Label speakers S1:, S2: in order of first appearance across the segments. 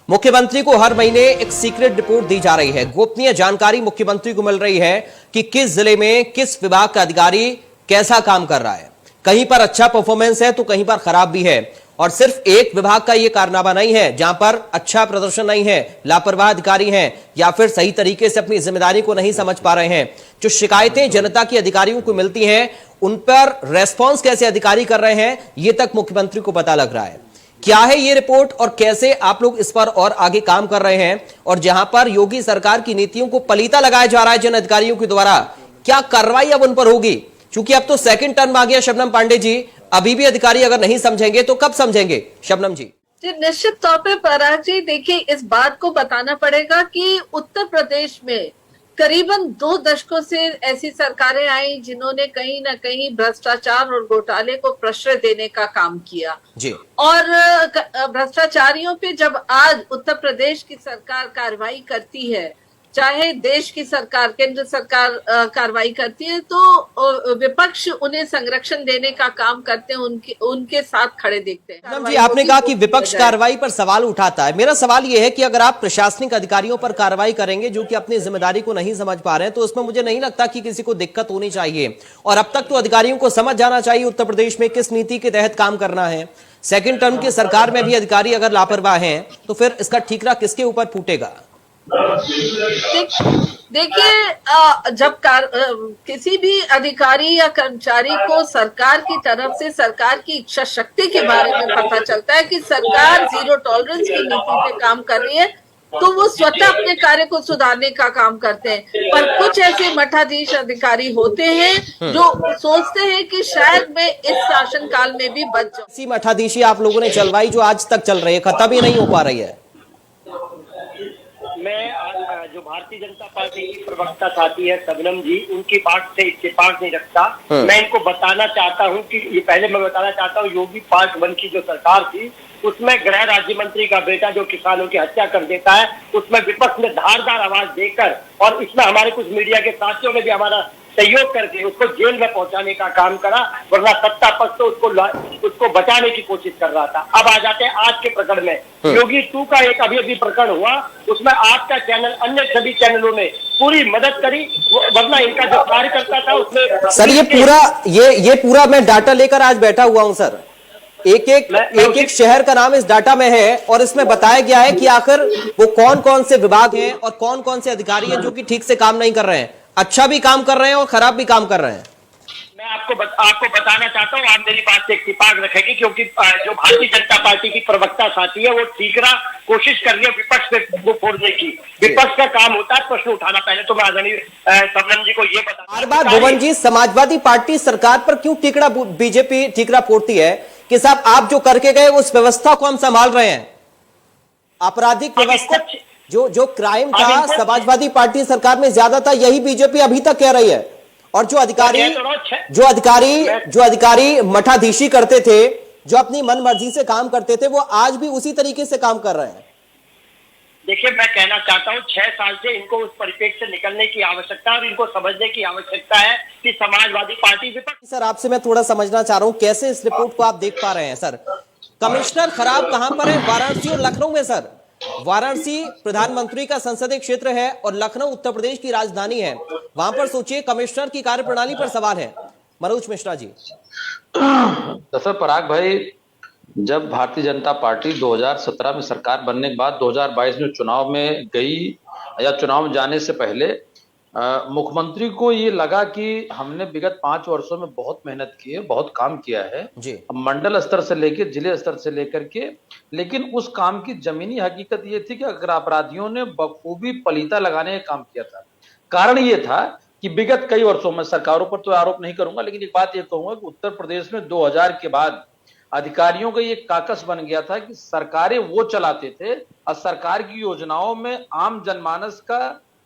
S1: मुख्यमंत्री को हर महीने एक सीक्रेट रिपोर्ट दी जा रही है। गोपनीय जानकारी मुख्यमंत्री को मिल रही है कि किस जिले में किस विभाग का अधिकारी कैसा काम कर रहा है। कहीं पर अच्छा परफॉर्मेंस है तो कहीं पर खराब भी है। और सिर्फ एक विभाग का यह कारनामा नहीं है जहां पर अच्छा प्रदर्शन नहीं है, लापरवाह अधिकारी हैं या फिर सही तरीके से अपनी जिम्मेदारी को नहीं समझ पा रहे हैं। जो शिकायतें जनता की अधिकारियों को मिलती हैं उन पर रेस्पॉन्स कैसे अधिकारी कर रहे हैं, यह तक मुख्यमंत्री को पता लग रहा है। क्या है ये रिपोर्ट और कैसे आप लोग इस पर और आगे काम कर रहे हैं, और जहां पर योगी सरकार की नीतियों को पलीता लगाया जा रहा है जिन अधिकारियों के द्वारा, क्या कार्रवाई अब उन पर होगी? क्योंकि अब तो सेकंड टर्म आ गया शबनम पांडे जी, अभी भी अधिकारी अगर नहीं समझेंगे तो कब समझेंगे शबनम जी?
S2: जी निश्चित तौर पे पराग जी, देखिए इस बात को बताना पड़ेगा कि उत्तर प्रदेश में करीबन 2 दशकों से ऐसी सरकारें आई जिन्होंने कहीं ना कहीं भ्रष्टाचार और घोटाले को प्रश्रय देने का काम किया
S1: जी।
S2: और भ्रष्टाचारियों पे जब आज उत्तर प्रदेश की सरकार कार्रवाई करती है, चाहे देश की सरकार, केंद्र सरकार कार्रवाई करती है, तो विपक्ष उन्हें संरक्षण देने का काम करते हैं, उनके साथ खड़े देखते हैं।
S1: जी, आपने कहा कि विपक्ष कार्रवाई पर सवाल उठाता है। मेरा सवाल यह है कि अगर आप प्रशासनिक अधिकारियों पर कार्रवाई करेंगे जो कि अपनी जिम्मेदारी को नहीं समझ पा रहे हैं, तो उसमें मुझे नहीं लगता कि किसी को दिक्कत होनी चाहिए। और अब तक तो अधिकारियों को समझ जाना चाहिए उत्तर प्रदेश में किस नीति के तहत काम करना है। सेकेंड टर्म की सरकार में भी अधिकारी अगर लापरवाह हैं तो फिर इसका ठीकरा किसके ऊपर फूटेगा?
S2: देखिए, जब किसी भी अधिकारी या कर्मचारी को सरकार की तरफ से सरकार की इच्छा शक्ति के बारे में पता चलता है कि सरकार जीरो टॉलरेंस की नीति पे काम कर रही है, तो वो स्वतः अपने कार्य को सुधारने का काम करते हैं। पर कुछ ऐसे मठाधीश अधिकारी होते हैं जो सोचते हैं कि शायद मैं इस शासनकाल में भी बच जाऊं।
S1: ऐसी मठाधीशी आप लोगों ने चलवाई जो आज तक चल रही है, खत्म ही नहीं हो पा रही है।
S3: मैं जो भारतीय जनता पार्टी की प्रवक्ता साथी है शबनम जी, उनकी बात से इत्तेफाक नहीं रखता। मैं इनको बताना चाहता हूं कि ये पहले मैं बताना चाहता हूं, योगी पार्ट 1 की जो सरकार थी उसमें गृह राज्य मंत्री का बेटा जो किसानों की हत्या कर देता है, उसमें विपक्ष ने धारदार आवाज देकर और इसमें हमारे कुछ मीडिया के साथियों ने भी हमारा सहयोग करके उसको जेल में पहुंचाने का काम करा, वरना सत्ता पक्ष तो उसको बचाने की कोशिश कर रहा था। अब आ जाते हैं आज के प्रकरण में। योगी 2 का एक अभी प्रकरण हुआ, उसमें आपका चैनल, अन्य सभी चैनलों ने पूरी मदद करी, वरना इनका जो कार्यकर्ता था उसमें
S1: सर ये पूरा मैं डाटा लेकर आज बैठा हुआ हूं सर। एक शहर का नाम इस डाटा में है और इसमें बताया गया है कि आखिर वो कौन कौन से विभाग हैं और कौन कौन से अधिकारी हैं जो कि ठीक से काम नहीं कर रहे हैं, अच्छा भी काम कर रहे हैं और खराब भी काम कर रहे हैं।
S3: मैं आपको बताना चाहता हूँ, आप मेरी बात से इत्तेफाक रखेंगे, क्योंकि जो भारतीय जनता पार्टी की प्रवक्ता साथी है वो तीसरा कोशिश कर रही है विपक्ष पे वो फोड़ने की। विपक्ष का काम होता है प्रश्न उठाना। पहले तो मैं आदरणीय शबनम जी को ये बता,
S1: बार बार भुवन जी, समाजवादी पार्टी सरकार पर क्यों बीजेपी ठीकरा फोड़ती है कि साहब आप जो करके गए उस व्यवस्था को हम संभाल रहे हैं, आपराधिक व्यवस्था जो क्राइम था समाजवादी पार्टी सरकार में ज्यादा था, यही बीजेपी अभी तक कह रही है। और जो अधिकारी मठाधीशी करते थे, जो अपनी मनमर्जी से काम करते थे, वो आज भी उसी तरीके से काम कर रहे हैं।
S3: देखिए, मैं कहना चाहता हूं 6 साल से इनको उस परिप्रेक्ष्य से निकलने की आवश्यकता है और इनको समझने की आवश्यकता है कि समाजवादी पार्टी विपक्ष।
S1: सर आपसे मैं थोड़ा समझना चाह रहा हूं, कैसे इस रिपोर्ट को आप देख पा रहे हैं सर? कमिश्नर खराब कहां पर है? वाराणसी और लखनऊ में सर। वाराणसी प्रधानमंत्री का संसदीय क्षेत्र है और लखनऊ उत्तर प्रदेश की राजधानी है। वहां पर सोचिए कमिश्नर की कार्यप्रणाली पर सवाल है। मनोज मिश्रा जी।
S4: दरअसल पराग भाई, जब भारतीय जनता पार्टी 2017 में सरकार बनने के बाद 2022 में चुनाव में गई या चुनाव में जाने से पहले मुख्यमंत्री को ये लगा कि हमने विगत 5 वर्षों में बहुत मेहनत की है, बहुत काम किया है
S1: जी,
S4: मंडल स्तर से लेकर जिले स्तर से लेकर के, लेकिन उस काम की जमीनी हकीकत ये थी कि अगर अपराधियों ने बखूबी पलीता लगाने का काम किया था। कारण ये था कि विगत कई वर्षों में, सरकारों पर तो आरोप नहीं करूंगा, लेकिन एक बात ये कहूंगा कि उत्तर प्रदेश में 2000 के बाद अधिकारियों का ये काकस बन गया था कि सरकारें वो चलाते थे और सरकार की योजनाओं में आम जनमानस का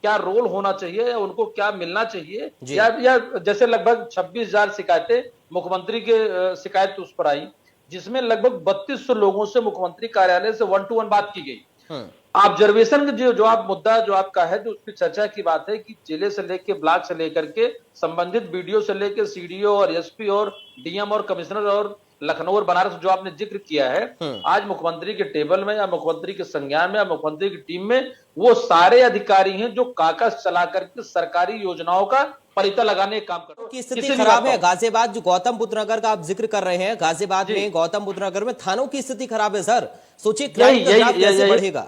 S4: क्या रोल होना चाहिए या उनको क्या मिलना चाहिए, या जैसे लगभग 26,000 शिकायतें मुख्यमंत्री के शिकायत उस पर आई, जिसमें लगभग 3200 लोगों से मुख्यमंत्री कार्यालय से 1 to 1 बात की गई। ऑब्जर्वेशन जो आप मुद्दा जो आपका है, जो उसकी चर्चा की बात है कि जिले से लेकर ब्लॉक से लेकर के संबंधित बीडीओ से लेकर सीडीओ और एसपी और डीएम और कमिश्नर और लखनऊ और बनारस जो आपने जिक्र किया है, आज मुख्यमंत्री के टेबल में या मुख्यमंत्री के संज्ञान में या मुख्यमंत्री की टीम में वो सारे अधिकारी हैं जो कागज चला करके सरकारी योजनाओं का परिता लगाने का काम करते हैं।
S1: की स्थिति खराब है। गाजियाबाद जो गौतम बुद्ध नगर का आप जिक्र कर रहे हैं, गाजियाबाद में गौतम बुद्ध नगर में थानों की स्थिति खराब है सर। सोचिए क्राइम का ग्राफ कैसे बढ़ेगा।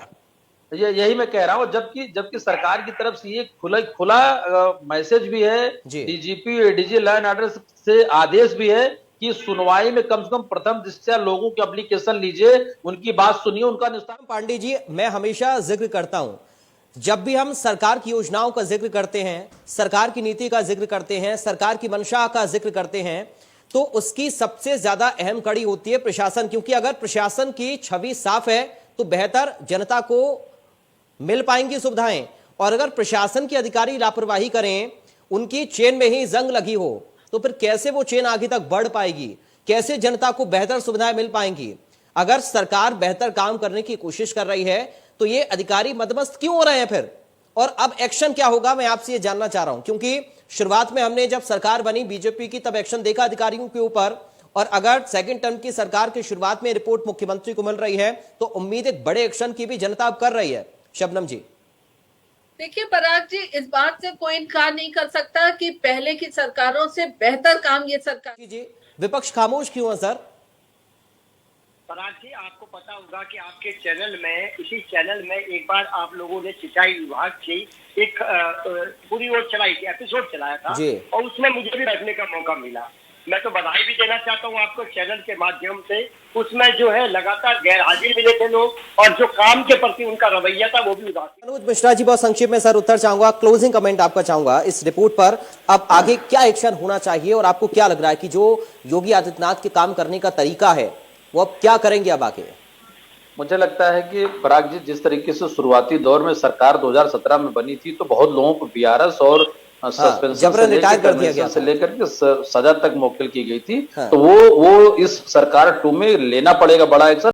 S4: यही मैं कह रहा हूं, जबकि सरकार की तरफ से ये खुला मैसेज भी है, DGP ADG law and order से आदेश भी है कि सुनवाई में कम से कम प्रथम दृष्टया लोगों की एप्लीकेशन लीजिए, उनकी बात सुनिए, उनका निस्तारण।
S1: पांडे जी, मैं हमेशा जिक्र करता हूं, जब भी हम सरकार की योजनाओं का जिक्र करते हैं, सरकार की नीति का जिक्र करते हैं, सरकार की मंशा का जिक्र करते हैं, तो उसकी सबसे ज्यादा अहम कड़ी होती है प्रशासन। क्योंकि अगर प्रशासन की छवि साफ है तो बेहतर जनता को मिल पाएंगी सुविधाएं, और अगर प्रशासन के अधिकारी लापरवाही करें, उनकी चेन में ही जंग लगी हो, तो फिर कैसे वो चेन आगे तक बढ़ पाएगी, कैसे जनता को बेहतर सुविधाएं मिल पाएंगी। अगर सरकार बेहतर काम करने की कोशिश कर रही है तो ये अधिकारी मदमस्त क्यों हो रहे हैं फिर, और अब एक्शन क्या होगा, मैं आपसे ये जानना चाह रहा हूं। क्योंकि शुरुआत में हमने जब सरकार बनी बीजेपी की, तब एक्शन देखा अधिकारियों के ऊपर, और अगर सेकंड टर्म की सरकार की शुरुआत में रिपोर्ट मुख्यमंत्री को मिल रही है तो उम्मीद एक बड़े एक्शन की भी जनता अब कर रही है। शबनम जी,
S2: देखिए पराग जी, इस बात से कोई इनकार नहीं कर सकता कि पहले की सरकारों से बेहतर काम ये सरकार।
S1: जी, विपक्ष खामोश क्यों है सर?
S3: पराग जी, आपको पता होगा कि आपके चैनल में, इसी चैनल में एक बार आप लोगों ने सिंचाई विभाग की एक पूरी ओर चलाई थी, एपिसोड चलाया था, और उसमें मुझे भी बैठने का मौका मिला। मैं तो बधाई भी देना चाहता हूँ आपको चैनल के माध्यम से। उसमें जो है लगातार गैर हाजिर मिले थे लोग, और जो काम के प्रति उनका रवैया था वो भी उदासीन।
S1: मनोज मिश्रा जी, बहुत संक्षिप्त में सर उत्तर चाहूंगा, क्लोजिंग कमेंट आपका चाहूंगा इस रिपोर्ट पर। अब आगे क्या एक्शन होना चाहिए, और आपको क्या लग रहा है कि जो योगी आदित्यनाथ के काम करने का तरीका है वो अब क्या करेंगे अब आगे?
S4: मुझे लगता है कि पराग जी, जिस तरीके से शुरुआती दौर में सरकार 2017 में बनी थी तो बहुत लोगों को बीआरएस और सस्पेंशन से लेकर के सजा तक मौकिल की गई थी, तो वो इस सरकार 2 में लेना पड़ेगा बड़ा एक्शन।